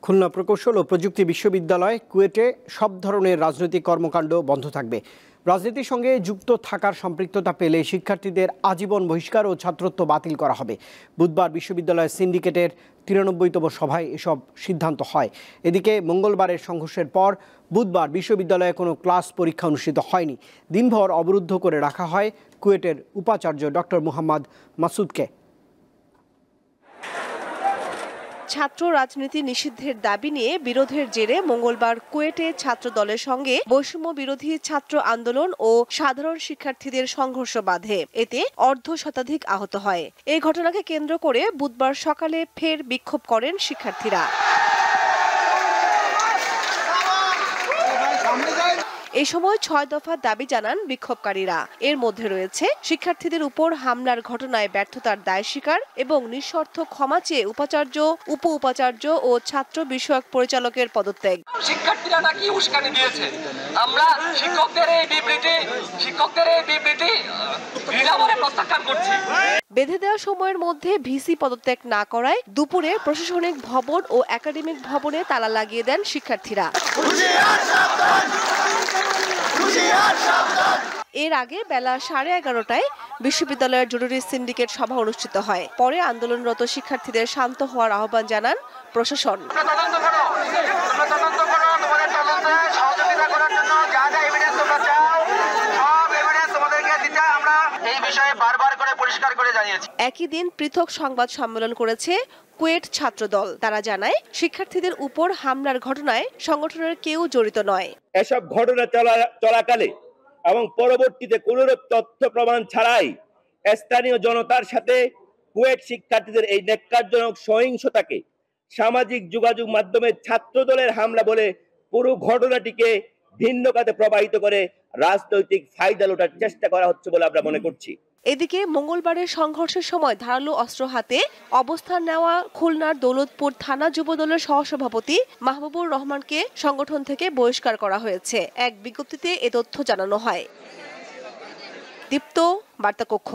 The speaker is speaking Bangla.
খুলনা প্রকৌশল ও প্রযুক্তি বিশ্ববিদ্যালয় কুয়েটে সব ধরনের রাজনৈতিক কর্মকাণ্ড বন্ধ থাকবে। রাজনীতির সঙ্গে যুক্ত থাকার সম্পৃক্ততা পেলে শিক্ষার্থীদের আজীবন বহিষ্কার ও ছাত্রত্ব বাতিল করা হবে। বুধবার বিশ্ববিদ্যালয়ের সিন্ডিকেটের 93তম সভায় এসব সিদ্ধান্ত হয়। এদিকে মঙ্গলবারের সংঘর্ষের পর বুধবার বিশ্ববিদ্যালয়ে কোনো ক্লাস পরীক্ষা অনুষ্ঠিত হয়নি। দিনভর অবরুদ্ধ করে রাখা হয় কুয়েটের উপাচার্য ডক্টর মুহাম্মদ মাসুদকে। ছাত্র রাজনীতি নিষিদ্ধের দাবি নিয়ে বিরোধের জেরে মঙ্গলবার কুয়েটে ছাত্র দলের সঙ্গে বৈষম্য বিরোধী ছাত্র আন্দোলন ও সাধারণ শিক্ষার্থীদের সংঘর্ষ বাধে। এতে অর্ধ শতাধিক আহত হয়। এই ঘটনাকে কেন্দ্র করে বুধবার সকালে ফের বিক্ষোভ করেন শিক্ষার্থীরা। এই সময় 6 দফা দাবি জানান বিক্ষোভকারীরা। এর মধ্যে রয়েছে শিক্ষার্থীদের উপর হামলার ঘটনায় ব্যর্থতার দায় স্বীকার এবং নিঃশর্ত ক্ষমা চেয়ে উপাচার্য, উপ উপাচার্য ও ছাত্র বিষয়ক পরিচালকের পদত্যাগ। শিক্ষার্থীরা নাকি উস্কানি দিয়েছে। আমরা শিক্ষকদের এই বিবৃতি বিনামূল্যে প্রত্যাখ্যান করছি। বেঁধে দেওয়া সময়ের মধ্যে ভিসি পদত্যাগ না করায় দুপুরে প্রশাসনিক ভবন ও একাডেমিক ভবনে তালা লাগিয়ে দেন শিক্ষার্থীরা। এর আগে বেলা 11:30টায় বিশ্ববিদ্যালয়ের জরুরি সিন্ডিকেট সভা অনুষ্ঠিত হয়। পরে আন্দোলনরত শিক্ষার্থীদের শান্ত হওয়ার আহ্বান জানান প্রশাসন। একই দিন পৃথক সংবাদ সম্মেলন করেছে কুয়েট ছাত্রদল। তারা জানায়, শিক্ষার্থীদের উপর হামলার ঘটনায় সংগঠনের কেউ জড়িত নয়। এসব ঘটনা চলাকালে এবং পরবর্তীতে কোনরূপ তথ্য প্রমাণ ছাড়াই স্থানীয় জনতার সাথে কুয়েট শিক্ষার্থীদের এই ন্যাক্কারজনক সহিংসতাকে সামাজিক যোগাযোগ মাধ্যমে ছাত্রদলের হামলা বলে পুরো ঘটনাটিকে ভিন্ন খাতে প্রবাহিত করে রাজনৈতিক ফায়দা লোটার চেষ্টা করা হচ্ছে বলে আমরা মনে করছি। এদিকে মঙ্গলবারের সংঘর্ষের সময় ধারালো অস্ত্র হাতে অবস্থান নেওয়া খুলনার দৌলতপুর থানা যুবদলের সহসভাপতি মাহবুবুর রহমানকে সংগঠন থেকে বহিষ্কার করা হয়েছে। এক বিজ্ঞপ্তিতে এ তথ্য জানানো হয়। দীপ্ত বার্তা কক্ষ।